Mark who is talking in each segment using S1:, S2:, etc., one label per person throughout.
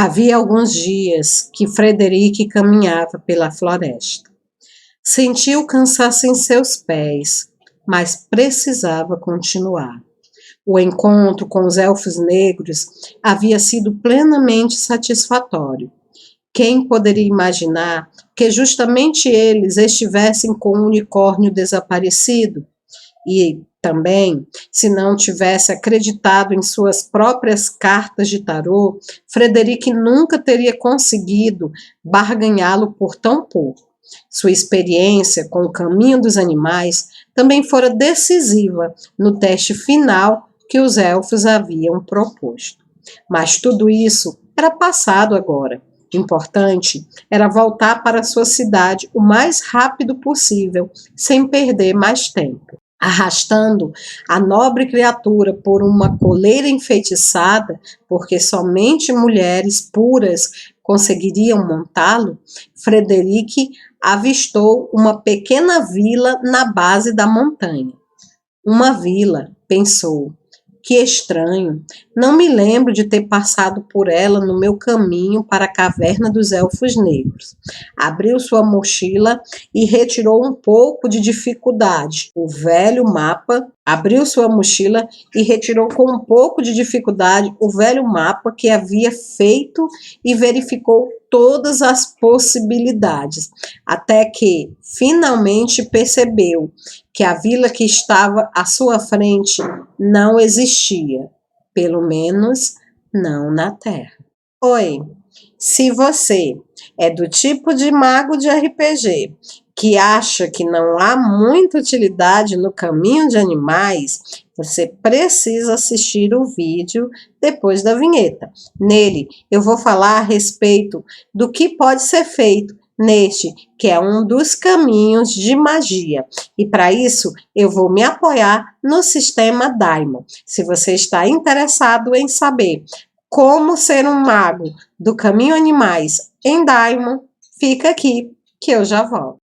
S1: Havia alguns dias que Frederic caminhava pela floresta. Sentiu cansaço em seus pés, mas precisava continuar. O encontro com os elfos negros havia sido plenamente satisfatório. Quem poderia imaginar que justamente eles estivessem com o unicórnio desaparecido? E também, se não tivesse acreditado em suas próprias cartas de tarô, Frederic nunca teria conseguido barganhá-lo por tão pouco. Sua experiência com o caminho dos animais também fora decisiva no teste final que os elfos haviam proposto. Mas tudo isso era passado agora. Importante era voltar para sua cidade o mais rápido possível, sem perder mais tempo. Arrastando a nobre criatura por uma coleira enfeitiçada, porque somente mulheres puras conseguiriam montá-lo, Frederic avistou uma pequena vila na base da montanha. Uma vila, pensou. Que estranho, não me lembro de ter passado por ela no meu caminho para a caverna dos elfos negros. Abriu sua mochila e retirou um pouco de dificuldade o velho mapa. Abriu sua mochila e retirou com um pouco de dificuldade o velho mapa que havia feito e verificou todas as possibilidades, até que finalmente percebeu que a vila que estava à sua frente não existia, pelo menos não na Terra. Oi, se você é do tipo de mago de RPG que acha que não há muita utilidade no caminho de animais, você precisa assistir o vídeo depois da vinheta. Nele, eu vou falar a respeito do que pode ser feito neste, que é um dos caminhos de magia. E para isso, eu vou me apoiar no sistema Daimon. Se você está interessado em saber como ser um mago do caminho animais em Daimon, fica aqui que eu já volto.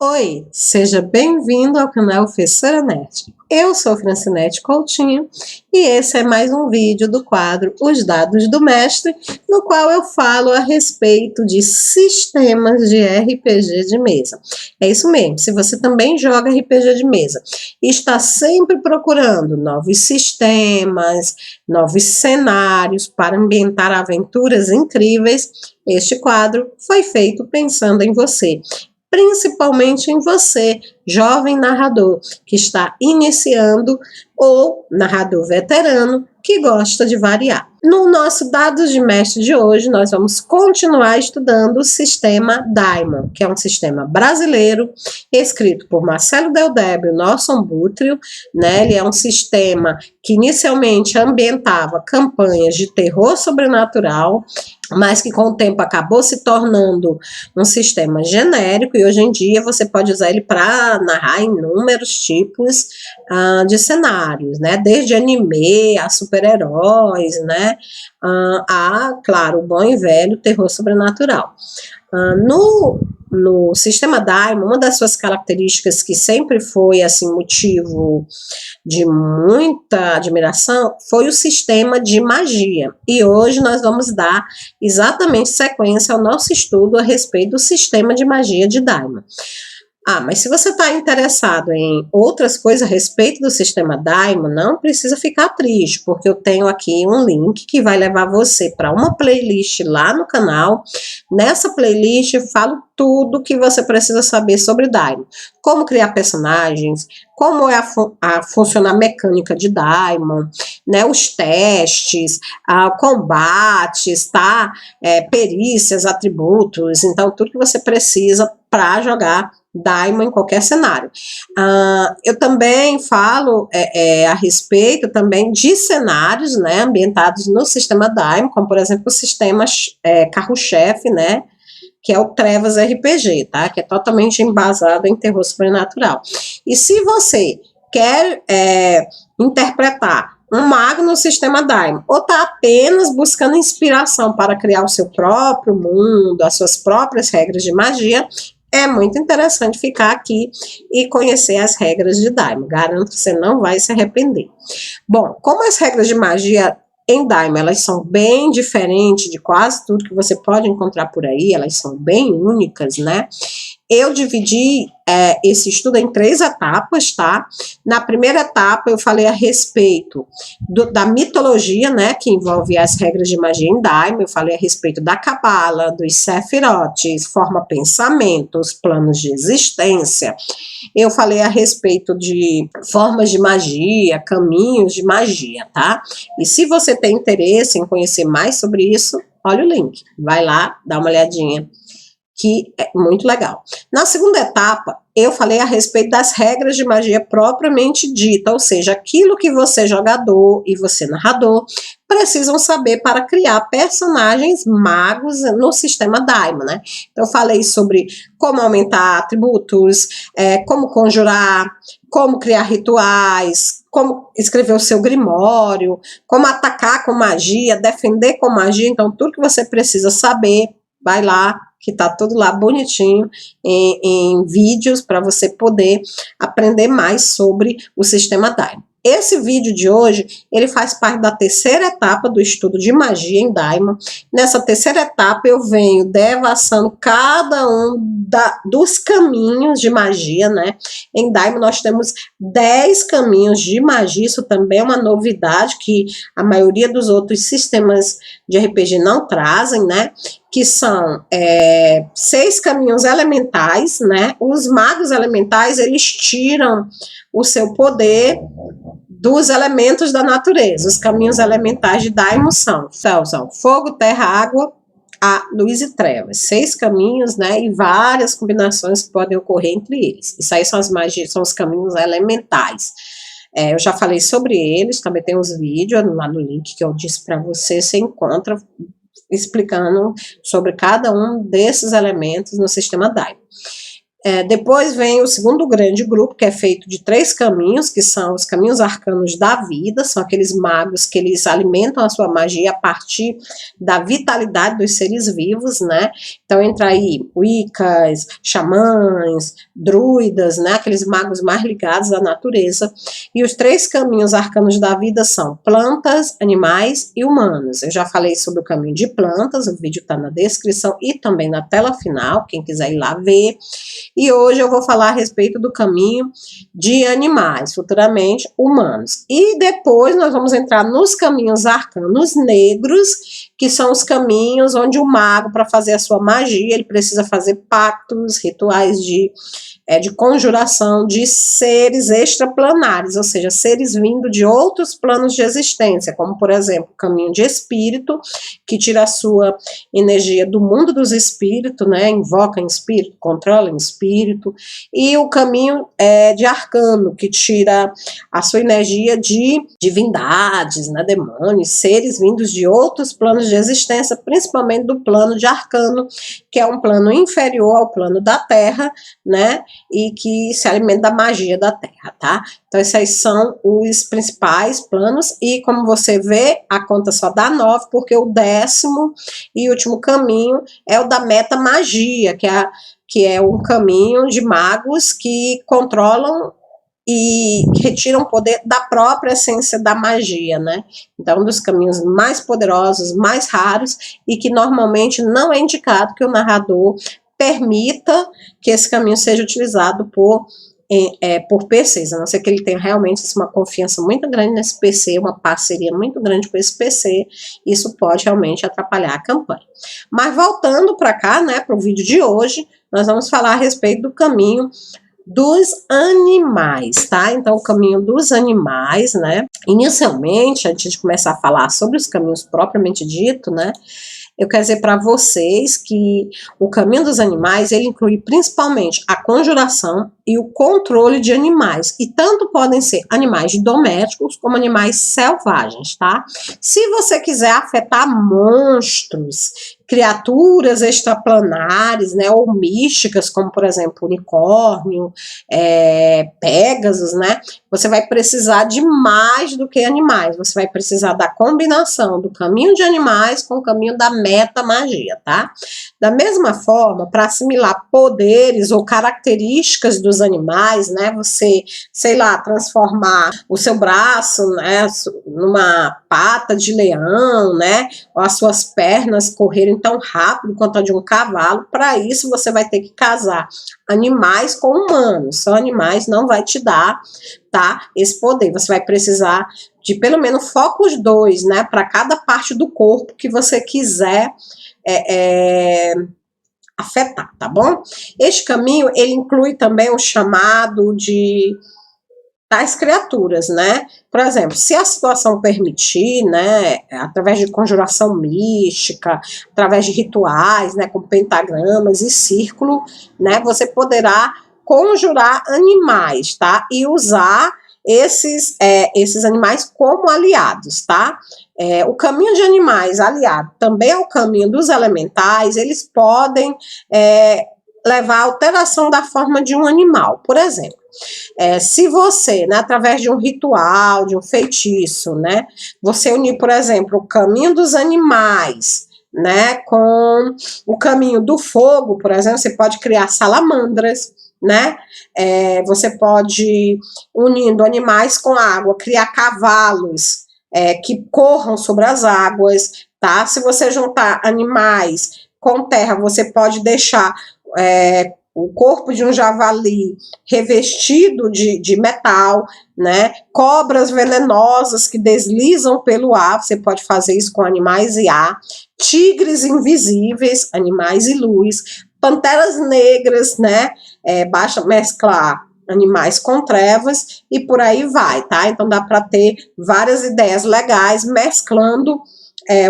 S1: Oi, seja bem-vindo ao canal Feiticeira Nerd. Eu sou Francinete Coutinho e esse é mais um vídeo do quadro Os Dados do Mestre, no qual eu falo a respeito de sistemas de RPG de mesa. É isso mesmo, se você também joga RPG de mesa e está sempre procurando novos sistemas, novos cenários para ambientar aventuras incríveis, este quadro foi feito pensando em você. Principalmente em você, jovem narrador, que está iniciando ou narrador veterano que gosta de variar. No nosso Dados de Mestre de hoje, nós vamos continuar estudando o sistema Daimon, que é um sistema brasileiro, escrito por Marcelo Del Débio e Norson Butrio, né? Ele é um sistema que inicialmente ambientava campanhas de terror sobrenatural, mas que com o tempo acabou se tornando um sistema genérico e hoje em dia você pode usar ele para narrar inúmeros tipos de cenários, né? Desde anime a super-heróis, né? Claro, o bom e velho terror sobrenatural. No sistema Daimon, uma das suas características que sempre foi assim motivo de muita admiração foi o sistema de magia. E hoje nós vamos dar exatamente sequência ao nosso estudo a respeito do sistema de magia de Daimon. Mas se você está interessado em outras coisas a respeito do sistema Daimon, não precisa ficar triste, porque eu tenho aqui um link que vai levar você para uma playlist lá no canal. Nessa playlist eu falo tudo que você precisa saber sobre Daimon. Como criar personagens, como é funciona a mecânica de Daimon, né, os testes, combates, tá? Perícias, atributos, então tudo que você precisa para jogar Daimon em qualquer cenário. Eu também falo a respeito também de cenários, né, ambientados no sistema Daimon, como por exemplo o sistema carro-chefe, né, que é o Trevas RPG, tá? Que é totalmente embasado em terror sobrenatural. E se você quer interpretar um mago no sistema Daimon, ou está apenas buscando inspiração para criar o seu próprio mundo, as suas próprias regras de magia, é muito interessante ficar aqui e conhecer as regras de Daima. Garanto que você não vai se arrepender. Bom, como as regras de magia em Daima, elas são bem diferentes de quase tudo que você pode encontrar por aí, elas são bem únicas, né? Eu dividi esse estudo em 3 etapas, tá? Na primeira etapa, eu falei a respeito da mitologia, né, que envolve as regras de magia em Daima. Eu falei a respeito da Cabala, dos Sephirotes, forma pensamentos, planos de existência. Eu falei a respeito de formas de magia, caminhos de magia, tá? E se você tem interesse em conhecer mais sobre isso, olha o link. Vai lá, dá uma olhadinha, que é muito legal. Na segunda etapa, eu falei a respeito das regras de magia propriamente dita, ou seja, aquilo que você jogador e você narrador precisam saber para criar personagens magos no sistema Daima, né? Então, eu falei sobre como aumentar atributos, como conjurar, como criar rituais, como escrever o seu grimório, como atacar com magia, defender com magia. Então, tudo que você precisa saber, vai lá, que tá tudo lá bonitinho em vídeos para você poder aprender mais sobre o sistema Daima. Esse vídeo de hoje, ele faz parte da terceira etapa do estudo de magia em Daima. Nessa terceira etapa, eu venho devassando cada um dos caminhos de magia, né? Em Daima, nós temos 10 caminhos de magia, isso também é uma novidade que a maioria dos outros sistemas de RPG não trazem, né? Que são 6 caminhos elementais, né? Os magos elementais, eles tiram o seu poder dos elementos da natureza. Os caminhos elementais de Daimon são fogo, terra, água, luz e trevas. 6 caminhos, né? E várias combinações que podem ocorrer entre eles. Isso aí são as magias, são os caminhos elementais. Eu já falei sobre eles, também tem os vídeos lá no link que eu disse para você, você encontra explicando sobre cada um desses elementos no sistema Daima. Depois vem o segundo grande grupo, que é feito de 3 caminhos, que são os caminhos arcanos da vida, são aqueles magos que eles alimentam a sua magia a partir da vitalidade dos seres vivos, né? Então entra aí wiccas, xamãs, druidas, né? Aqueles magos mais ligados à natureza. E os 3 caminhos arcanos da vida são plantas, animais e humanos. Eu já falei sobre o caminho de plantas, o vídeo está na descrição e também na tela final, quem quiser ir lá ver. E hoje eu vou falar a respeito do caminho de animais, futuramente humanos. E depois nós vamos entrar nos caminhos arcanos negros, que são os caminhos onde o mago, para fazer a sua magia, ele precisa fazer pactos, rituais de conjuração de seres extraplanares, ou seja, seres vindo de outros planos de existência, como, por exemplo, o caminho de espírito, que tira a sua energia do mundo dos espíritos, né, invoca em espírito, controla em espírito, e o caminho de arcano, que tira a sua energia de divindades, né, demônios, seres vindos de outros planos de existência, principalmente do plano de arcano, que é um plano inferior ao plano da Terra, né, e que se alimenta da magia da Terra, tá? Então, esses aí são os principais planos, e como você vê, a conta só dá 9, porque o 10º e último caminho é o da meta-magia, que é um caminho de magos que controlam e retiram o poder da própria essência da magia, né? Então, um dos caminhos mais poderosos, mais raros, e que normalmente não é indicado que o narrador permita que esse caminho seja utilizado por PCs, a não ser que ele tenha realmente uma confiança muito grande nesse PC, uma parceria muito grande com esse PC, isso pode realmente atrapalhar a campanha. Mas voltando para cá, né, para o vídeo de hoje, nós vamos falar a respeito do caminho dos animais, tá? Então, o caminho dos animais, né? Inicialmente, antes de começar a falar sobre os caminhos propriamente dito, né? Eu quero dizer para vocês que o caminho dos animais, ele inclui principalmente a conjuração e o controle de animais. E tanto podem ser animais domésticos como animais selvagens, tá? Se você quiser afetar monstros criaturas extraplanares, né, ou místicas, como por exemplo unicórnio, Pégasus, né, você vai precisar de mais do que animais, você vai precisar da combinação do caminho de animais com o caminho da metamagia, tá? Da mesma forma, para assimilar poderes ou características dos animais, né, você, sei lá, transformar o seu braço, né, numa pata de leão, né, ou as suas pernas correrem tão rápido quanto a de um cavalo, para isso você vai ter que casar animais com humanos, só animais não vai te dar, tá, esse poder, você vai precisar de pelo menos focos 2, né, para cada parte do corpo que você quiser afetar, tá bom? Este caminho, ele inclui também o chamado de tais criaturas, né? Por exemplo, se a situação permitir, né, através de conjuração mística, através de rituais, né, com pentagramas e círculo, né, você poderá conjurar animais, tá? E usar esses animais como aliados, tá? O caminho de animais aliado também é o caminho dos elementais, eles podem levar à alteração da forma de um animal. Por exemplo, se você, né, através de um ritual, de um feitiço, né, você unir, por exemplo, o caminho dos animais, né, com o caminho do fogo, por exemplo, você pode criar salamandras, né, você pode, unindo animais com água, criar cavalos que corram sobre as águas, tá? Se você juntar animais com terra, você pode deixar o corpo de um javali revestido de metal, né? Cobras venenosas que deslizam pelo ar, você pode fazer isso com animais e ar. Tigres invisíveis, animais e luz. Panteras negras, né? Basta mesclar animais com trevas e por aí vai, tá? Então dá para ter várias ideias legais mesclando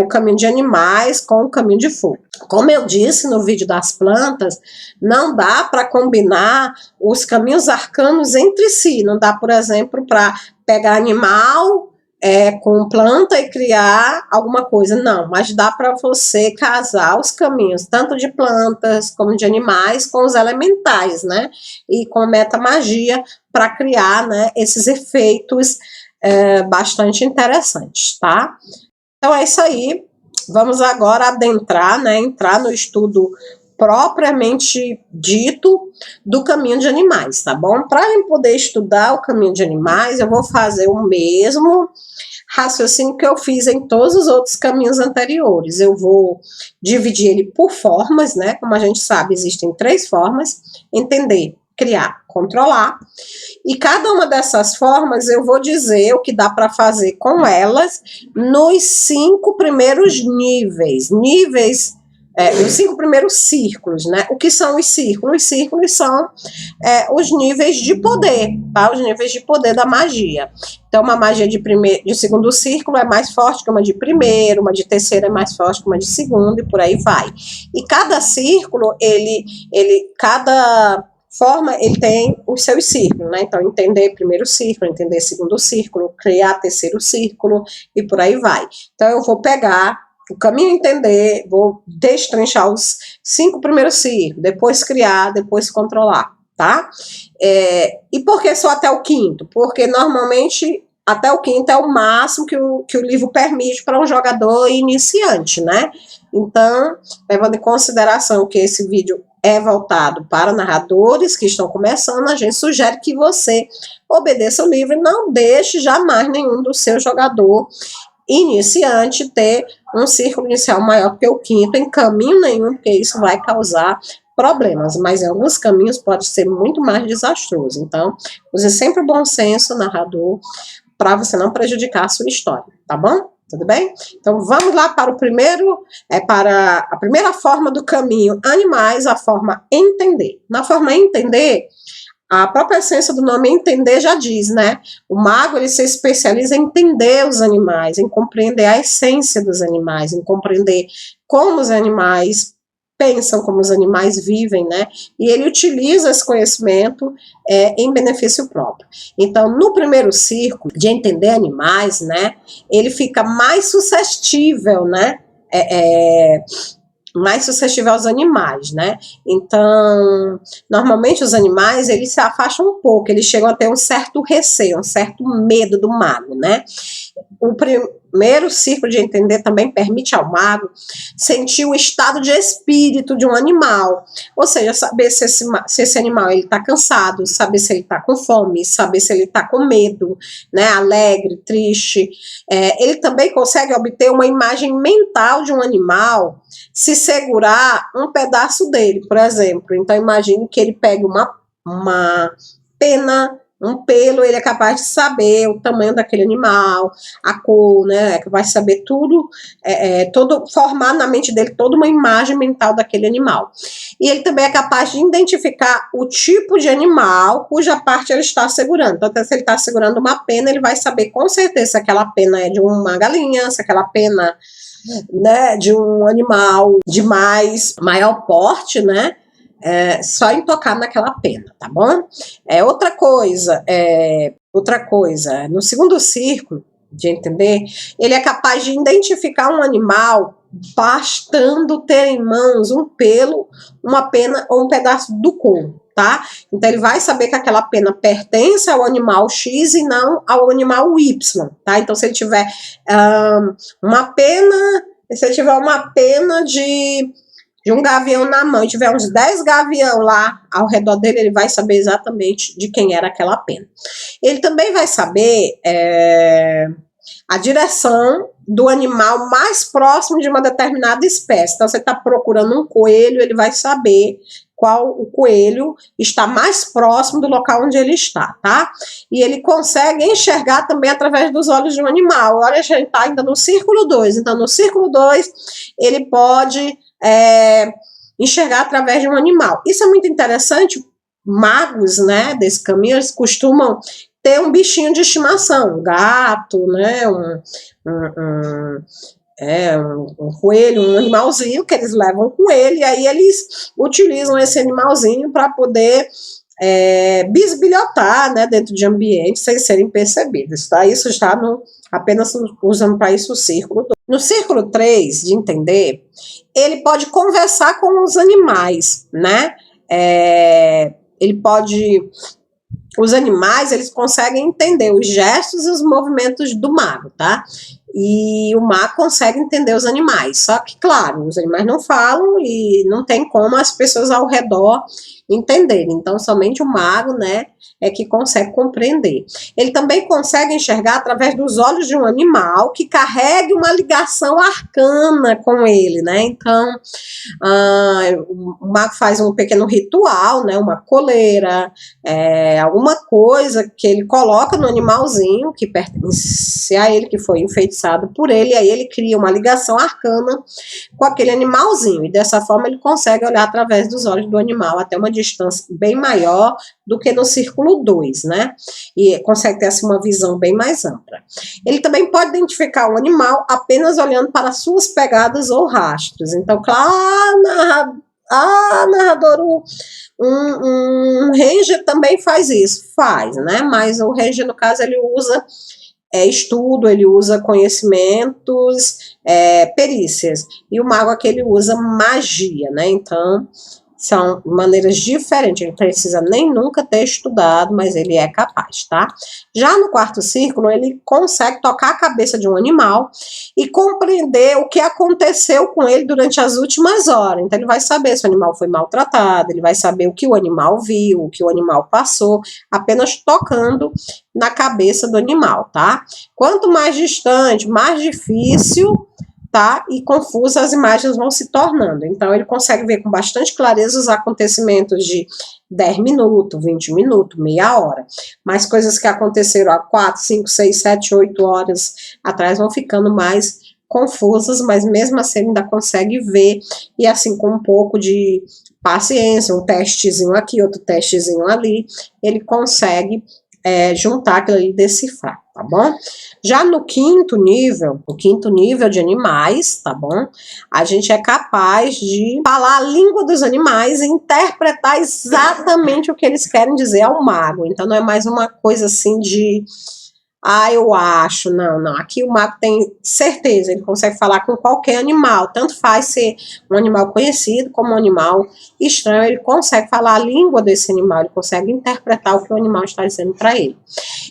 S1: o caminho de animais com o caminho de fogo. Como eu disse no vídeo das plantas, não dá para combinar os caminhos arcanos entre si. Não dá, por exemplo, para pegar animal com planta e criar alguma coisa. Não, mas dá para você casar os caminhos, tanto de plantas como de animais, com os elementais, né? E com metamagia para criar, né, esses efeitos bastante interessantes, tá? Então é isso aí, vamos agora adentrar, né, entrar no estudo propriamente dito do caminho de animais, tá bom? Para eu poder estudar o caminho de animais, eu vou fazer o mesmo raciocínio que eu fiz em todos os outros caminhos anteriores. Eu vou dividir ele por formas, né? Como a gente sabe, existem 3 formas: entender, criar, controlar. E cada uma dessas formas eu vou dizer o que dá para fazer com elas nos 5 primeiros níveis. Os 5 primeiros círculos, né? O que são os círculos? Os círculos são os níveis de poder, tá? Os níveis de poder da magia. Então, uma magia de segundo círculo é mais forte que uma de primeiro, uma de terceiro é mais forte que uma de segundo, e por aí vai. E cada círculo, cada forma, ele tem os seus círculos, né? Então, entender primeiro círculo, entender segundo círculo, criar terceiro círculo, e por aí vai. Então, eu vou pegar o caminho entender, vou destrinchar os 5 primeiros círculos, depois criar, depois controlar, tá? E por que só até o 5º? Porque normalmente até o 5º é o máximo que o livro permite para um jogador iniciante, né? Então, levando em consideração que esse vídeo é voltado para narradores que estão começando, a gente sugere que você obedeça o livro e não deixe jamais nenhum do seu jogador iniciante ter um círculo inicial maior que o 5º em caminho nenhum, porque isso vai causar problemas, mas em alguns caminhos pode ser muito mais desastroso. Então, use sempre o bom senso, narrador, para você não prejudicar a sua história, tá bom? Tudo bem? Então, vamos lá para para a primeira forma do caminho animais, a forma entender. Na forma entender, a própria essência do nome entender já diz, né? O mago, ele se especializa em entender os animais, em compreender a essência dos animais, em compreender como os animais pensam, como os animais vivem, né? E ele utiliza esse conhecimento em benefício próprio. Então, no primeiro círculo de entender animais, né? Ele fica mais suscetível, né? mais suscetível aos animais, né? Então, normalmente os animais, eles se afastam um pouco, eles chegam a ter um certo receio, um certo medo do mago, né? O primeiro círculo de entender também permite ao mago sentir o estado de espírito de um animal, ou seja, saber se esse animal está cansado, saber se ele está com fome, saber se ele está com medo, né, alegre, triste. Ele também consegue obter uma imagem mental de um animal se segurar um pedaço dele, por exemplo. Então imagine que ele pegue uma pena, um pelo, ele é capaz de saber o tamanho daquele animal, a cor, né? É capaz de saber tudo, formar na mente dele toda uma imagem mental daquele animal. E ele também é capaz de identificar o tipo de animal cuja parte ele está segurando. Então, se ele está segurando uma pena, ele vai saber com certeza se aquela pena é de uma galinha, se aquela pena, né, de um animal de maior porte, né? Só em tocar naquela pena, tá bom? Outra coisa, no segundo círculo de entender, ele é capaz de identificar um animal bastando ter em mãos um pelo, uma pena ou um pedaço do corpo, tá? Então ele vai saber que aquela pena pertence ao animal X e não ao animal Y, tá? Então se ele tiver uma pena de um gavião na mão e tiver uns 10 gavião lá ao redor dele, ele vai saber exatamente de quem era aquela pena. Ele também vai saber a direção do animal mais próximo de uma determinada espécie. Então, você está procurando um coelho, ele vai saber qual o coelho está mais próximo do local onde ele está, tá? E ele consegue enxergar também através dos olhos de um animal. Agora a gente está ainda no círculo 2. Então, no círculo 2, ele pode enxergar através de um animal. Isso é muito interessante. Magos, né, desse caminho, eles costumam ter um bichinho de estimação, um gato, né, um coelho, um animalzinho que eles levam com ele, e aí eles utilizam esse animalzinho para poder bisbilhotar, né, dentro de ambientes sem serem percebidos, tá? Isso está apenas usando para isso o círculo 2. No círculo 3, de entender, ele pode conversar com os animais, né? Os animais, eles conseguem entender os gestos e os movimentos do mago, tá? E o mago consegue entender os animais. Só que, claro, os animais não falam e não tem como as pessoas ao redor entenderem. Então, somente o mago, né, é que consegue compreender. Ele também consegue enxergar através dos olhos de um animal que carregue uma ligação arcana com ele, né? Então, o mago faz um pequeno ritual, né, uma coleira, alguma coisa que ele coloca no animalzinho que pertence a ele, que foi enfeitiçado por ele, e aí ele cria uma ligação arcana com aquele animalzinho, e dessa forma ele consegue olhar através dos olhos do animal até uma distância bem maior do que no círculo 2, né? E consegue ter assim uma visão bem mais ampla. Ele também pode identificar o animal apenas olhando para suas pegadas ou rastros. Então, claro, narrador, um ranger também faz isso, né? Mas o ranger, no caso, ele usa estudo, ele usa conhecimentos, perícias. E o mago aqui, ele usa magia, né? Então, são maneiras diferentes, ele precisa nem nunca ter estudado, mas ele é capaz, tá? Já no quarto círculo, ele consegue tocar a cabeça de um animal e compreender o que aconteceu com ele durante as últimas horas. Então, ele vai saber se o animal foi maltratado, ele vai saber o que o animal viu, o que o animal passou, apenas tocando na cabeça do animal, tá? Quanto mais distante, mais difícil, tá? E confusa as imagens vão se tornando. Então, ele consegue ver com bastante clareza os acontecimentos de 10 minutos, 20 minutos, meia hora. Mas coisas que aconteceram há 4, 5, 6, 7, 8 horas atrás vão ficando mais confusas, mas mesmo assim ainda consegue ver, e assim com um pouco de paciência, um testezinho aqui, outro testezinho ali, ele consegue juntar aquilo ali e decifrar, tá bom? Já no quinto nível de animais, tá bom? A gente é capaz de falar a língua dos animais e interpretar exatamente o que eles querem dizer ao mago. Então não é mais uma coisa assim de Ah, eu acho, não. Aqui o mago tem certeza, ele consegue falar com qualquer animal, tanto faz ser um animal conhecido como um animal estranho, ele consegue falar a língua desse animal, ele consegue interpretar o que o animal está dizendo para ele.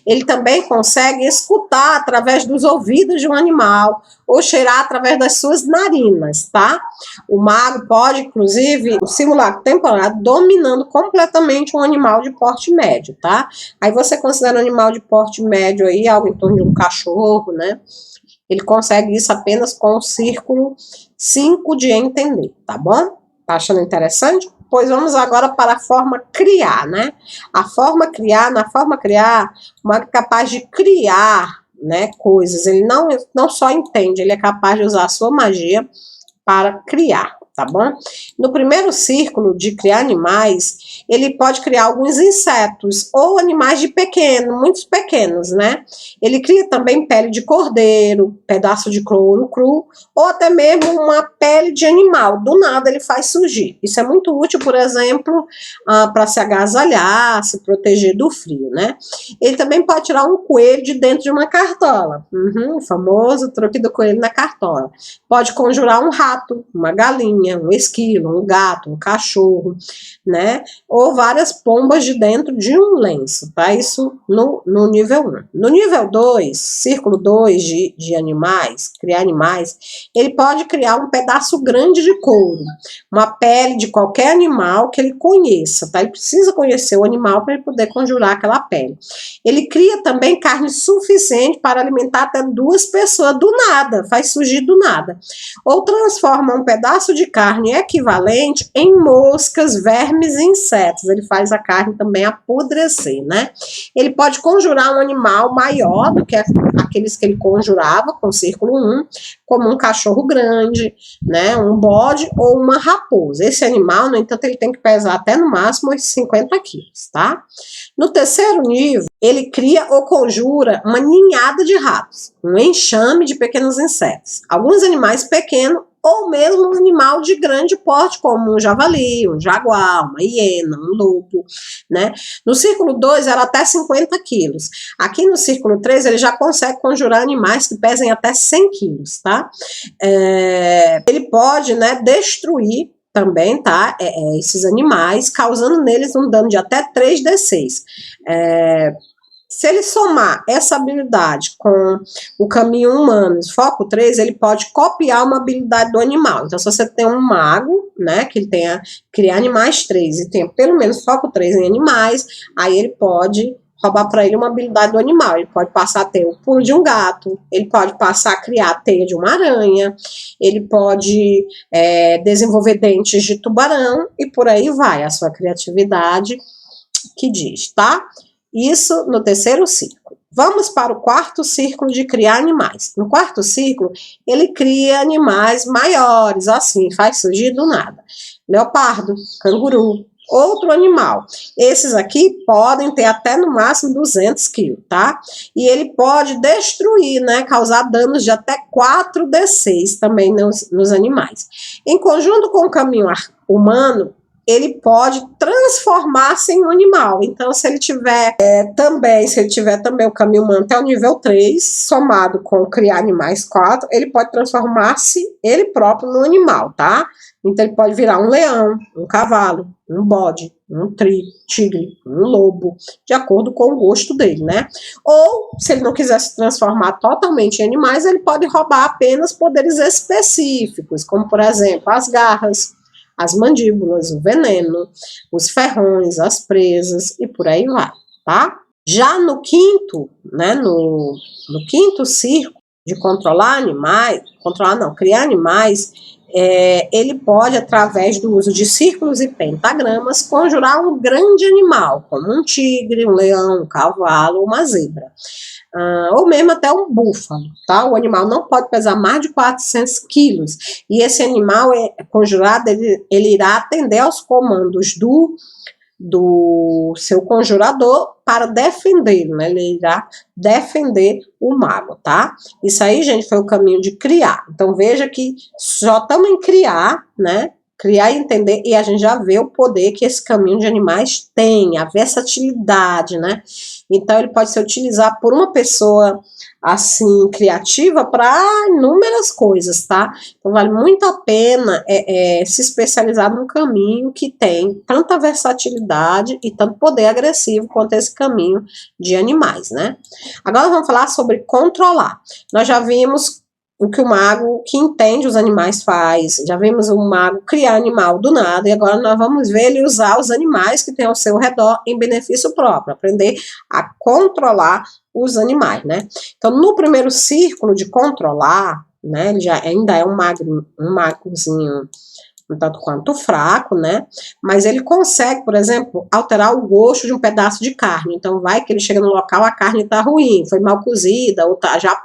S1: Ele também consegue escutar através dos ouvidos de um animal ou cheirar através das suas narinas, tá? O mago pode, inclusive, simular temporário dominando completamente um animal de porte médio, tá? Aí você considera um animal de porte médio aí, algo em torno de um cachorro, né? Ele consegue isso apenas com o círculo 5 de entender, tá bom? Tá achando interessante? Pois vamos agora para a forma criar, né? Na forma criar, o mago é capaz de criar, né, coisas. Ele não só entende, ele é capaz de usar a sua magia para criar, tá bom? No primeiro círculo de criar animais, ele pode criar alguns insetos ou animais de pequeno, muito pequenos, né? Ele cria também pele de cordeiro, pedaço de couro cru, ou até mesmo uma pele de animal. Do nada ele faz surgir. Isso é muito útil, por exemplo, para se agasalhar, se proteger do frio, né? Ele também pode tirar um coelho de dentro de uma cartola. O famoso truque do coelho na cartola. Pode conjurar um rato, uma galinha, um esquilo, um gato, um cachorro, né? Ou várias pombas de dentro de um lenço, tá? Isso no nível 1. No nível 2, círculo 2 de animais, criar animais, ele pode criar um pedaço grande de couro, uma pele de qualquer animal que ele conheça, tá? Ele precisa conhecer o animal para ele poder conjurar aquela pele. Ele cria também carne suficiente para alimentar até 2 pessoas do nada, faz surgir do nada. Ou transforma um pedaço de carne equivalente em moscas, vermes e insetos. Ele faz a carne também apodrecer, né? Ele pode conjurar um animal maior do que aqueles que ele conjurava com o círculo 1, como um cachorro grande, né, um bode ou uma raposa. Esse animal, no entanto, ele tem que pesar até no máximo 50 quilos, tá? No terceiro nível, ele cria ou conjura uma ninhada de ratos, um enxame de pequenos insetos, alguns animais pequenos ou mesmo um animal de grande porte, como um javali, um jaguar, uma hiena, um lobo, né? No círculo 2 era até 50 quilos. Aqui no círculo 3 ele já consegue conjurar animais que pesem até 100 quilos, tá? Ele pode, né, destruir também, tá? Esses animais, causando neles um dano de até 3d6. Se ele somar essa habilidade com o caminho humano, foco 3, ele pode copiar uma habilidade do animal. Então, se você tem um mago, né, que ele tenha criar animais 3 e tenha pelo menos foco 3 em animais, aí ele pode roubar para ele uma habilidade do animal. Ele pode passar a ter o pulo de um gato, ele pode passar a criar a teia de uma aranha, ele pode desenvolver dentes de tubarão e por aí vai a sua criatividade que diz, tá? Isso no terceiro círculo. Vamos para o quarto círculo de criar animais. No quarto círculo, ele cria animais maiores, assim, faz surgir do nada. Leopardo, canguru, outro animal. Esses aqui podem ter até no máximo 200 quilos, tá? E ele pode destruir, né, causar danos de até 4d6 também nos animais. Em conjunto com o caminho humano, ele pode transformar-se em um animal. Então, se ele tiver também o caminho humano até o nível 3, somado com criar animais 4, ele pode transformar-se ele próprio num animal, tá? Então, ele pode virar um leão, um cavalo, um bode, um tigre, um lobo, de acordo com o gosto dele, né? Ou, se ele não quiser se transformar totalmente em animais, ele pode roubar apenas poderes específicos, como, por exemplo, as garras, as mandíbulas, o veneno, os ferrões, as presas e por aí vai, tá? Já no quinto, né, no quinto círculo de criar animais, ele pode, através do uso de círculos e pentagramas, conjurar um grande animal, como um tigre, um leão, um cavalo, uma zebra. Ou mesmo até um búfalo, tá? O animal não pode pesar mais de 400 quilos, e esse animal conjurado, ele irá atender aos comandos do seu conjurador para defendê-lo, né? Ele irá defender o mago, tá? Isso aí, gente, foi o caminho de criar. Então, veja que só estamos em criar, né? Criar e entender, e a gente já vê o poder que esse caminho de animais tem, a versatilidade, né? Então, ele pode ser utilizado por uma pessoa, assim, criativa para inúmeras coisas, tá? Então, vale muito a pena se especializar num caminho que tem tanta versatilidade e tanto poder agressivo quanto esse caminho de animais, né? Agora, vamos falar sobre controlar. Nós já vimos o que o mago que entende os animais faz, já vimos o mago criar animal do nada, e agora nós vamos ver ele usar os animais que tem ao seu redor em benefício próprio, aprender a controlar os animais, né? Então, no primeiro círculo de controlar, né, ele já ainda é um magozinho um tanto quanto fraco, né? Mas ele consegue, por exemplo, alterar o gosto de um pedaço de carne. Então, vai que ele chega no local, a carne tá ruim, foi mal cozida, ou tá já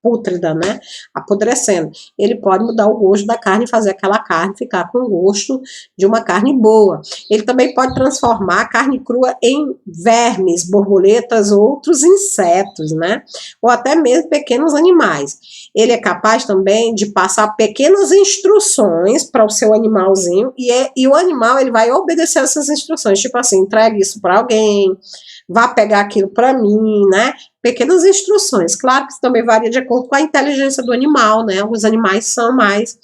S1: pútrida, né, apodrecendo. Ele pode mudar o gosto da carne e fazer aquela carne ficar com o gosto de uma carne boa. Ele também pode transformar a carne crua em vermes, borboletas, outros insetos, né, ou até mesmo pequenos animais. Ele é capaz também de passar pequenas instruções para o seu animalzinho e o animal ele vai obedecer essas instruções, tipo assim, entregue isso para alguém, vá pegar aquilo para mim, né? Pequenas instruções. Claro que isso também varia de acordo com a inteligência do animal, né? Alguns animais são mais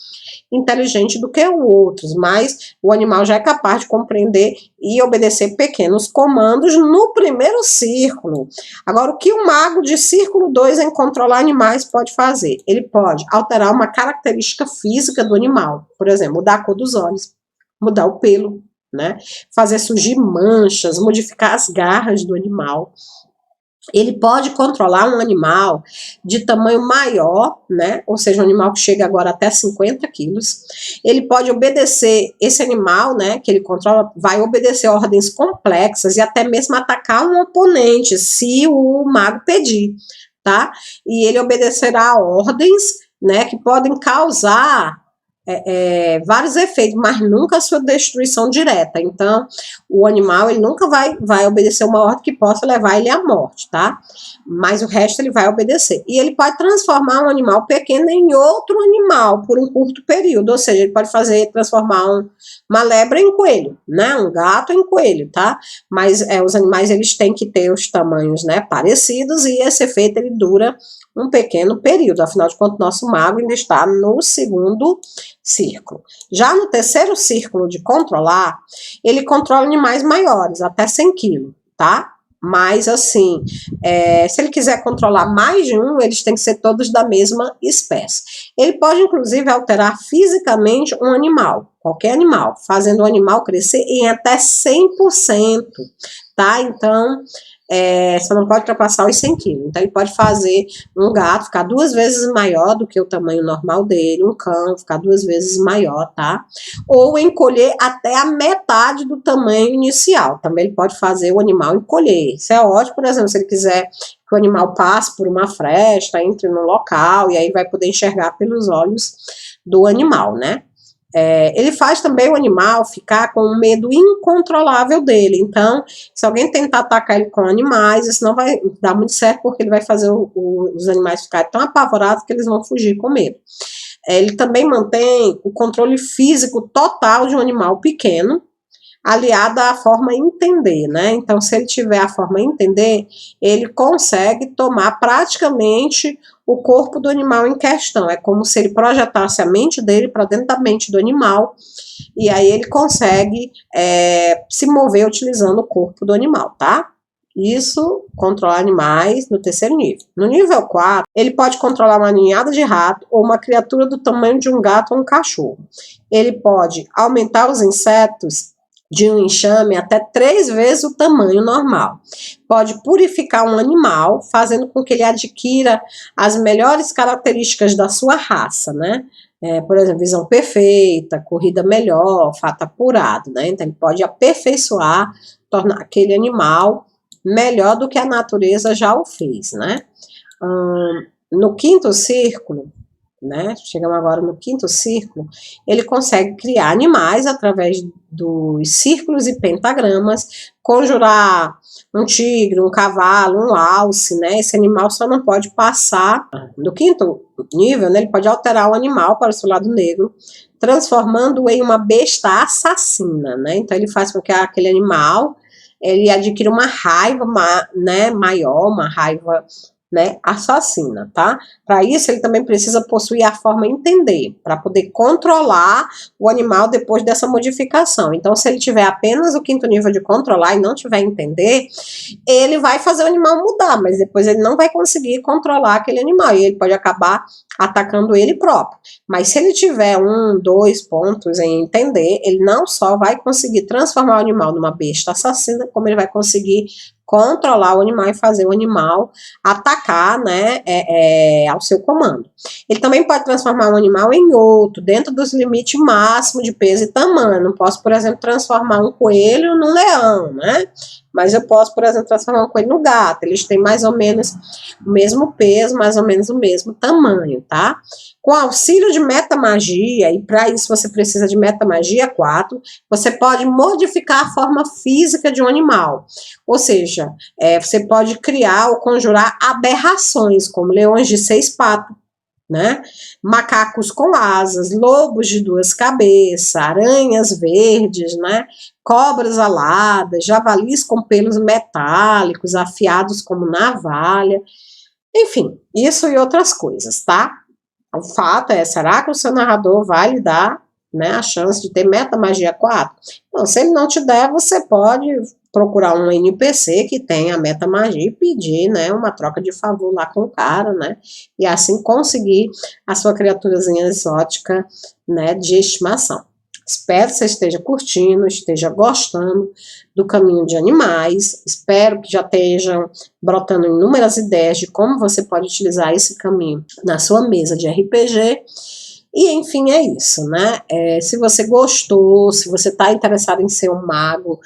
S1: inteligentes do que outros, mas o animal já é capaz de compreender e obedecer pequenos comandos no primeiro círculo. Agora, o que o mago de círculo 2 em controlar animais pode fazer? Ele pode alterar uma característica física do animal, por exemplo, mudar a cor dos olhos, mudar o pelo, né? Fazer surgir manchas, modificar as garras do animal. Ele pode controlar um animal de tamanho maior, né? Ou seja, um animal que chega agora até 50 quilos. Ele pode obedecer, esse animal, né, que ele controla, vai obedecer ordens complexas e até mesmo atacar um oponente, se o mago pedir, tá? E ele obedecerá ordens, né, que podem causar vários efeitos, mas nunca a sua destruição direta. Então, o animal ele nunca vai obedecer uma ordem que possa levar ele à morte, tá? Mas o resto ele vai obedecer. E ele pode transformar um animal pequeno em outro animal por um curto período, ou seja, ele pode transformar uma lebre em coelho, né? Um gato em coelho, tá? Mas os animais eles têm que ter os tamanhos, né, parecidos e esse efeito ele dura um pequeno período, afinal de contas, nosso mago ainda está no segundo círculo. Já no terceiro círculo de controlar, ele controla animais maiores, até 100 quilos, tá? Mas, assim, se ele quiser controlar mais de um, eles têm que ser todos da mesma espécie. Ele pode, inclusive, alterar fisicamente um animal, qualquer animal, fazendo o animal crescer em até 100%, tá? Então, só não pode ultrapassar os 100 quilos. Então, ele pode fazer um gato ficar 2 vezes maior do que o tamanho normal dele, um cão ficar 2 vezes maior, tá? Ou encolher até a metade do tamanho inicial. Também ele pode fazer o animal encolher. Isso é ótimo, por exemplo, se ele quiser que o animal passe por uma fresta, entre no local, e aí vai poder enxergar pelos olhos do animal, né? Ele faz também o animal ficar com um medo incontrolável dele. Então, se alguém tentar atacar ele com animais, isso não vai dar muito certo, porque ele vai fazer os animais ficarem tão apavorados que eles vão fugir com medo. Ele também mantém o controle físico total de um animal pequeno, aliada à forma entender, né? Então, se ele tiver a forma entender, ele consegue tomar praticamente o corpo do animal em questão. É como se ele projetasse a mente dele para dentro da mente do animal, e aí ele consegue se mover utilizando o corpo do animal, tá? Isso, controlar animais no terceiro nível. No nível 4, ele pode controlar uma ninhada de rato ou uma criatura do tamanho de um gato ou um cachorro. Ele pode aumentar os insetos de um enxame até 3 vezes o tamanho normal. Pode purificar um animal, fazendo com que ele adquira as melhores características da sua raça, né? Por exemplo, visão perfeita, corrida melhor, olfato apurado, né? Então, ele pode aperfeiçoar, tornar aquele animal melhor do que a natureza já o fez, né? No quinto círculo, né? Chegamos agora no quinto círculo, ele consegue criar animais através dos círculos e pentagramas, conjurar um tigre, um cavalo, um alce, né? Esse animal só não pode passar do quinto nível, né? Ele pode alterar o animal para o seu lado negro, transformando-o em uma besta assassina, né? Então ele faz com que aquele animal ele adquire uma raiva, né, maior, uma raiva, né, assassina, tá? Para isso, ele também precisa possuir a forma entender, para poder controlar o animal depois dessa modificação. Então, se ele tiver apenas o quinto nível de controlar e não tiver entender, ele vai fazer o animal mudar, mas depois ele não vai conseguir controlar aquele animal e ele pode acabar atacando ele próprio. Mas se ele tiver 1, 2 pontos em entender, ele não só vai conseguir transformar o animal numa besta assassina, como ele vai conseguir controlar o animal e fazer o animal atacar, né, ao seu comando. Ele também pode transformar um animal em outro, dentro dos limites máximos de peso e tamanho. Não posso, por exemplo, transformar um coelho num leão, né? Mas eu posso, por exemplo, transformar um coelho no gato. Eles têm mais ou menos o mesmo peso, mais ou menos o mesmo tamanho, tá? Com auxílio de metamagia, e para isso você precisa de metamagia 4, você pode modificar a forma física de um animal. Ou seja, você pode criar ou conjurar aberrações, como leões de 6 patas, né? Macacos com asas, lobos de 2 cabeças, aranhas verdes, né? Cobras aladas, javalis com pelos metálicos, afiados como navalha, enfim, isso e outras coisas, tá? O fato é, será que o seu narrador vai lhe dar, né, a chance de ter metamagia 4? Então, se ele não te der, você pode procurar um NPC que tenha metamagia e pedir, né, uma troca de favor lá com o cara, né, e assim conseguir a sua criaturazinha exótica, né, de estimação. Espero que você esteja curtindo, esteja gostando do caminho de animais. Espero que já estejam brotando inúmeras ideias de como você pode utilizar esse caminho na sua mesa de RPG. E, enfim, é isso, né? Se você gostou, se você está interessado em ser um mago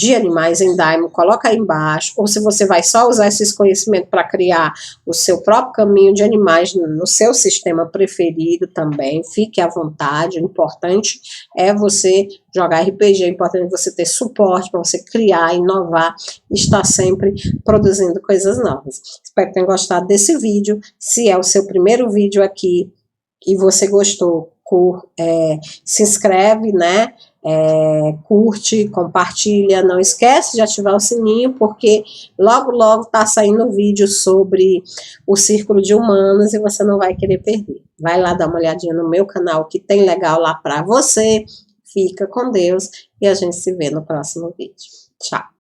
S1: de animais em Daimon, coloca aí embaixo, ou se você vai só usar esses conhecimentos para criar o seu próprio caminho de animais no seu sistema preferido também, fique à vontade. O importante é você jogar RPG, é importante você ter suporte para você criar, inovar, estar sempre produzindo coisas novas. Espero que tenham gostado desse vídeo. Se é o seu primeiro vídeo aqui e você gostou, se inscreve, né? Curte, compartilha, não esquece de ativar o sininho, porque logo logo tá saindo vídeo sobre o Círculo de Humanos e você não vai querer perder. Vai lá dar uma olhadinha no meu canal que tem legal lá para você. Fica com Deus e a gente se vê no próximo vídeo. Tchau!